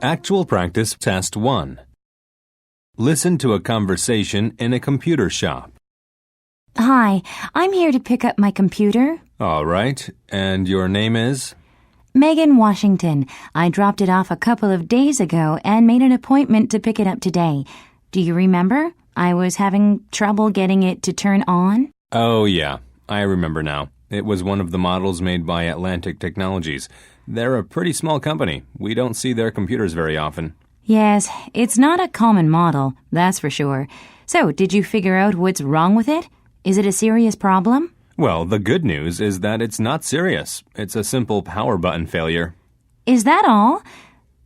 Actual Practice Test 1. Listen to a conversation in a computer shop. Hi, I'm here to pick up my computer. All right, and your name is? Megan Washington. I dropped it off a couple of days ago and made an appointment to pick it up today. Do you remember? I was having trouble getting it to turn on. Oh, yeah, I remember now. It was one of the models made by Atlantic Technologies. They're a pretty small company. We don't see their computers very often. Yes, it's not a common model, that's for sure. So, did you figure out what's wrong with it? Is it a serious problem? Well, the good news is that it's not serious. It's a simple power button failure. Is that all?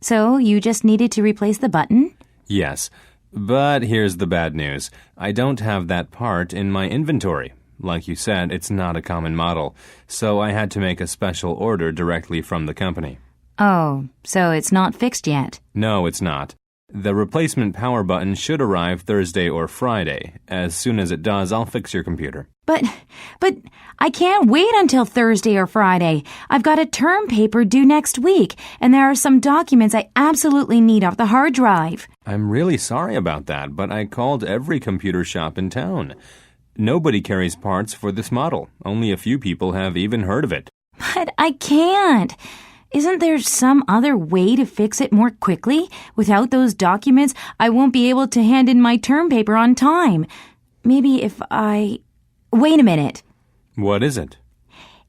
So, you just needed to replace the button? Yes, but here's the bad news. I don't have that part in my inventory. Like you said, it's not a common model, so I had to make a special order directly from the company. Oh, so it's not fixed yet? No, it's not. The replacement power button should arrive Thursday or Friday. As soon as it does, I'll fix your computer. But I can't wait until Thursday or Friday. I've got a term paper due next week, and there are some documents I absolutely need off the hard drive. I'm really sorry about that, but I called every computer shop in town. Nobody carries parts for this model. Only a few people have even heard of it. But I can't. Isn't there some other way to fix it more quickly? Without those documents, I won't be able to hand in my term paper on time. Maybe if I... Wait a minute. What is it?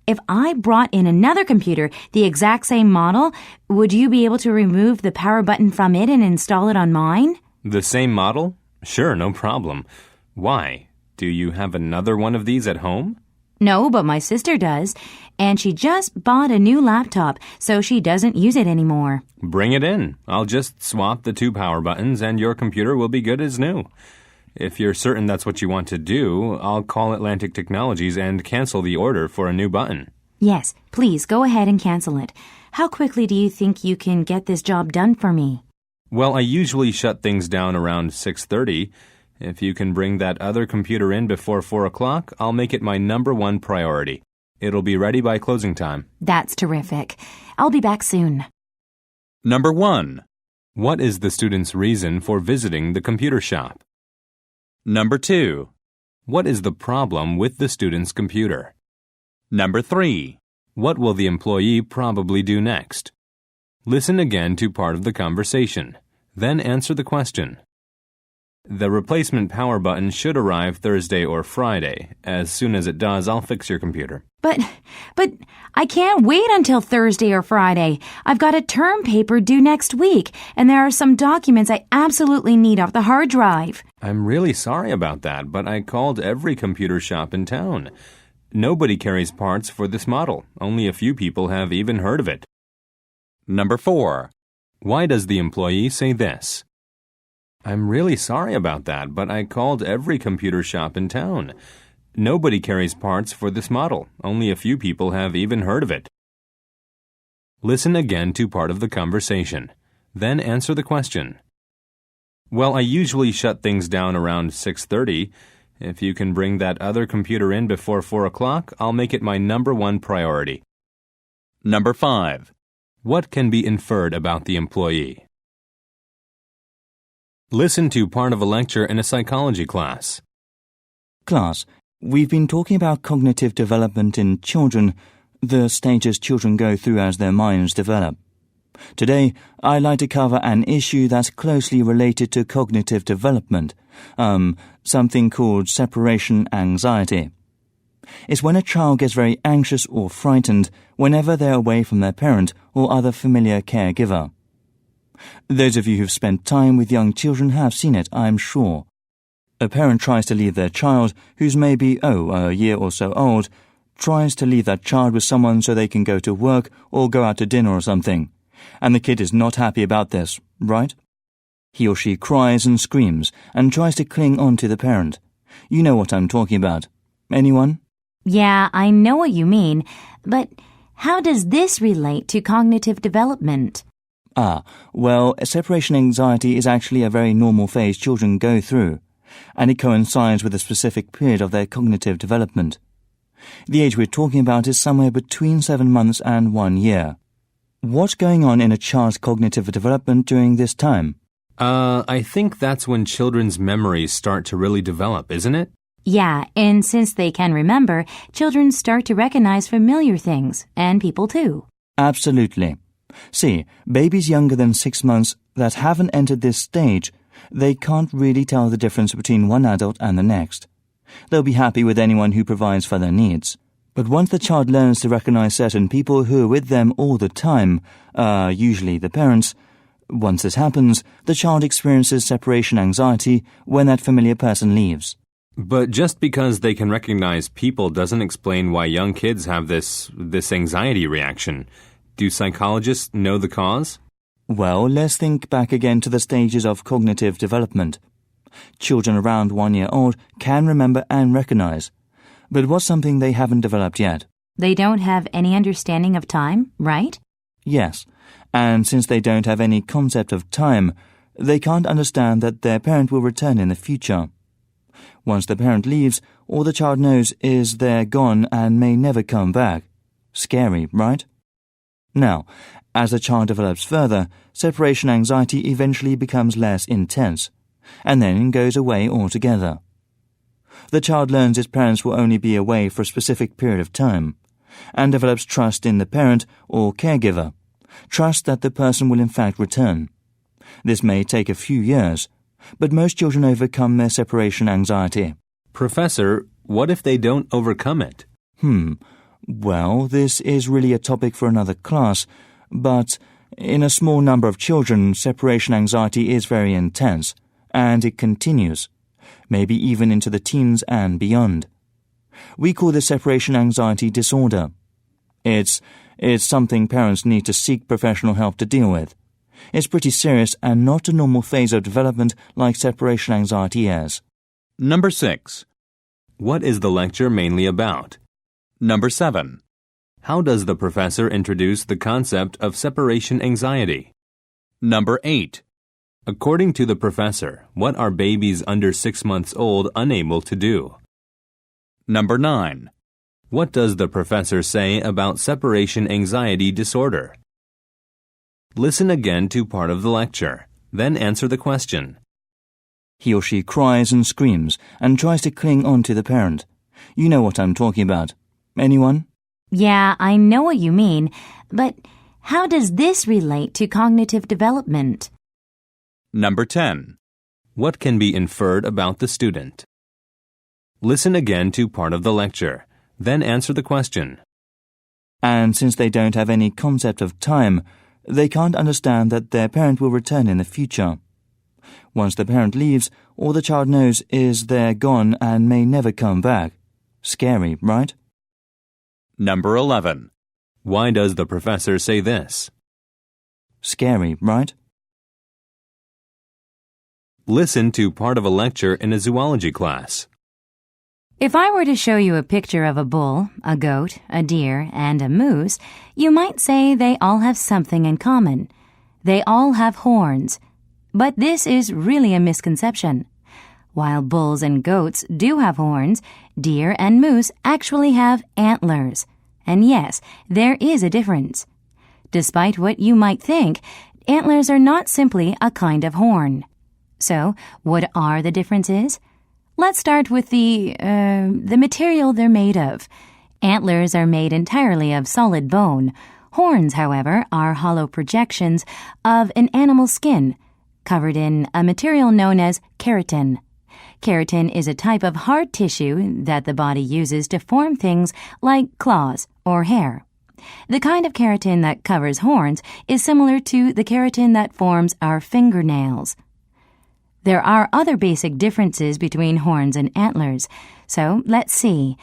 If I brought in another computer, the exact same model, would you be able to remove the power button from it and install it on mine? The same model? Sure, no problem. Why? Do you have another one of these at home? No, but my sister does. And she just bought a new laptop, so she doesn't use it anymore. Bring it in. I'll just swap the two power buttons and your computer will be good as new. If you're certain that's what you want to do, I'll call Atlantic Technologies and cancel the order for a new button. Yes, please go ahead and cancel it. How quickly do you think you can get this job done for me? Well, I usually shut things down around 6:30. If you can bring that other computer in before 4 o'clock, I'll make it my #1 priority. It'll be ready by closing time. That's terrific. I'll be back soon. Number 1. What is the student's reason for visiting the computer shop? Number 2. What is the problem with the student's computer? Number 3. What will the employee probably do next? Listen again to part of the conversation. Then answer the question. The replacement power button should arrive Thursday or Friday. As soon as it does, I'll fix your computer. But I can't wait until Thursday or Friday. I've got a term paper due next week, and there are some documents I absolutely need off the hard drive. I'm really sorry about that, but I called every computer shop in town. Nobody carries parts for this model. Only a few people have even heard of it. Number 4. Why does the employee say this? I'm really sorry about that, but I called every computer shop in town. Nobody carries parts for this model. Only a few people have even heard of it. Listen again to part of the conversation. Then answer the question. Well, I usually shut things down around 6:30. If you can bring that other computer in before 4 o'clock, I'll make it my #1 priority. Number 5. What can be inferred about the employee? Listen to part of a lecture in a psychology class. Class, we've been talking about cognitive development in children, the stages children go through as their minds develop. Today, I'd like to cover an issue that's closely related to cognitive development, something called separation anxiety. It's when a child gets very anxious or frightened whenever they're away from their parent or other familiar caregiver. Those of you who've spent time with young children have seen it, I'm sure. A parent tries to leave their child, who's maybe, a year or so old, tries to leave that child with someone so they can go to work or go out to dinner or something. And the kid is not happy about this, right? He or she cries and screams and tries to cling on to the parent. You know what I'm talking about. Anyone? Yeah, I know what you mean, but how does this relate to cognitive development? Well, separation anxiety is actually a very normal phase children go through, and it coincides with a specific period of their cognitive development. The age we're talking about is somewhere between 7 months and 1 year. What's going on in a child's cognitive development during this time? I think that's when children's memories start to really develop, isn't it? Yeah, and since they can remember, children start to recognize familiar things, and people too. Absolutely. See, babies younger than 6 months that haven't entered this stage, they can't really tell the difference between one adult and the next. They'll be happy with anyone who provides for their needs. But once the child learns to recognize certain people who are with them all the time, usually the parents, once this happens, the child experiences separation anxiety when that familiar person leaves. But just because they can recognize people doesn't explain why young kids have this anxiety reaction. Do psychologists know the cause? Well, let's think back again to the stages of cognitive development. Children around 1 year old can remember and recognize. But what's something they haven't developed yet? They don't have any understanding of time, right? Yes, and since they don't have any concept of time, they can't understand that their parent will return in the future. Once the parent leaves, all the child knows is they're gone and may never come back. Scary, right? Now, as the child develops further, separation anxiety eventually becomes less intense, and then goes away altogether. The child learns its parents will only be away for a specific period of time, and develops trust in the parent or caregiver, trust that the person will in fact return. This may take a few years, but most children overcome their separation anxiety. Professor, what if they don't overcome it? Well, this is really a topic for another class, but in a small number of children, separation anxiety is very intense, and it continues, maybe even into the teens and beyond. We call this separation anxiety disorder. It's something parents need to seek professional help to deal with. It's pretty serious and not a normal phase of development like separation anxiety is. Number 6. What is the lecture mainly about? Number 7. How does the professor introduce the concept of separation anxiety? Number 8. According to the professor, what are babies under 6 months old unable to do? Number 9. What does the professor say about separation anxiety disorder? Listen again to part of the lecture, then answer the question. He or she cries and screams and tries to cling on to the parent. You know what I'm talking about. Anyone? Yeah, I know what you mean, but how does this relate to cognitive development? Number 10. What can be inferred about the student? Listen again to part of the lecture, then answer the question. And since they don't have any concept of time, they can't understand that their parent will return in the future. Once the parent leaves, all the child knows is they're gone and may never come back. Scary, right? Number 11. Why does the professor say this? Scary, right? Listen to part of a lecture in a zoology class. If I were to show you a picture of a bull, a goat, a deer, and a moose, you might say they all have something in common. They all have horns. But this is really a misconception. While bulls and goats do have horns, deer and moose actually have antlers. And yes, there is a difference. Despite what you might think, antlers are not simply a kind of horn. So, what are the differences? Let's start with the material they're made of. Antlers are made entirely of solid bone. Horns, however, are hollow projections of an animal's skin, covered in a material known as keratin. Keratin is a type of hard tissue that the body uses to form things like claws or hair. The kind of keratin that covers horns is similar to the keratin that forms our fingernails. There are other basic differences between horns and antlers, so let's see.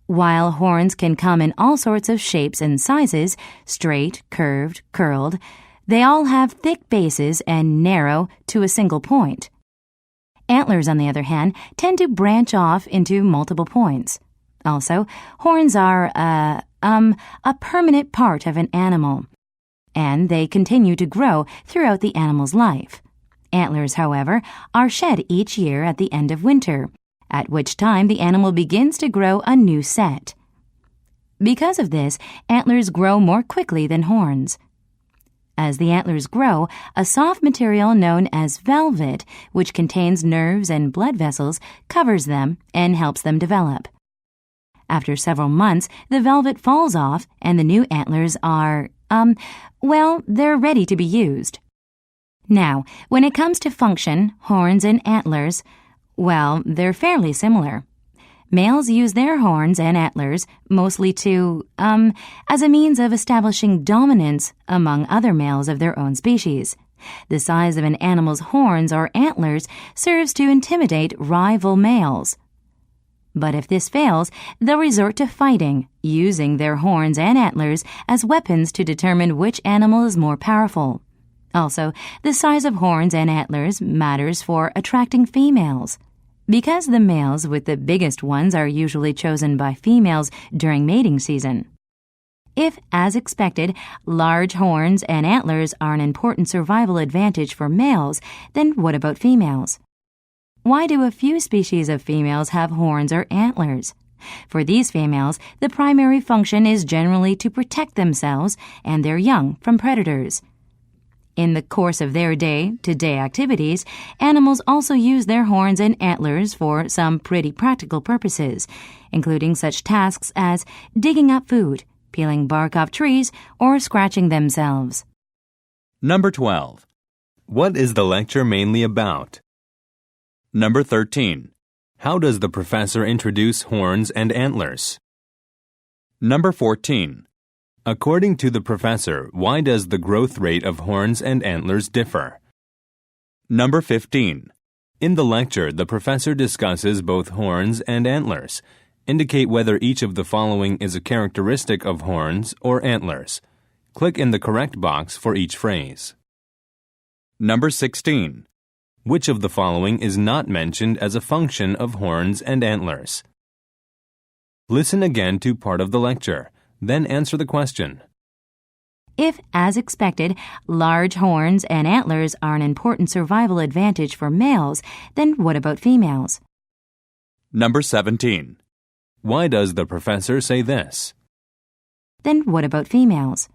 While horns can come in all sorts of shapes and sizes, straight, curved, curled, they all have thick bases and narrow to a single point. Antlers, on the other hand, tend to branch off into multiple points. Also, horns are a permanent part of an animal, and they continue to grow throughout the animal's life. Antlers, however, are shed each year at the end of winter, at which time the animal begins to grow a new set. Because of this, antlers grow more quickly than horns. As the antlers grow, a soft material known as velvet, which contains nerves and blood vessels, covers them and helps them develop. After several months, the velvet falls off and the new antlers are, they're ready to be used. Now, when it comes to function, horns and antlers, they're fairly similar. Males use their horns and antlers mostly as a means of establishing dominance among other males of their own species. The size of an animal's horns or antlers serves to intimidate rival males. But if this fails, they'll resort to fighting, using their horns and antlers as weapons to determine which animal is more powerful. Also, the size of horns and antlers matters for attracting females. Because the males with the biggest ones are usually chosen by females during mating season. If, as expected, large horns and antlers are an important survival advantage for males, then what about females? Why do a few species of females have horns or antlers? For these females, the primary function is generally to protect themselves and their young from predators. In the course of their day-to-day activities, animals also use their horns and antlers for some pretty practical purposes, including such tasks as digging up food, peeling bark off trees, or scratching themselves. Number 12. What is the lecture mainly about? Number 13. How does the professor introduce horns and antlers? Number 14. According to the professor, why does the growth rate of horns and antlers differ? Number 15. In the lecture, the professor discusses both horns and antlers. Indicate whether each of the following is a characteristic of horns or antlers. Click in the correct box for each phrase. Number 16. Which of the following is not mentioned as a function of horns and antlers? Listen again to part of the lecture. Then answer the question. If, as expected, large horns and antlers are an important survival advantage for males, then what about females? Number 17. Why does the professor say this? Then what about females?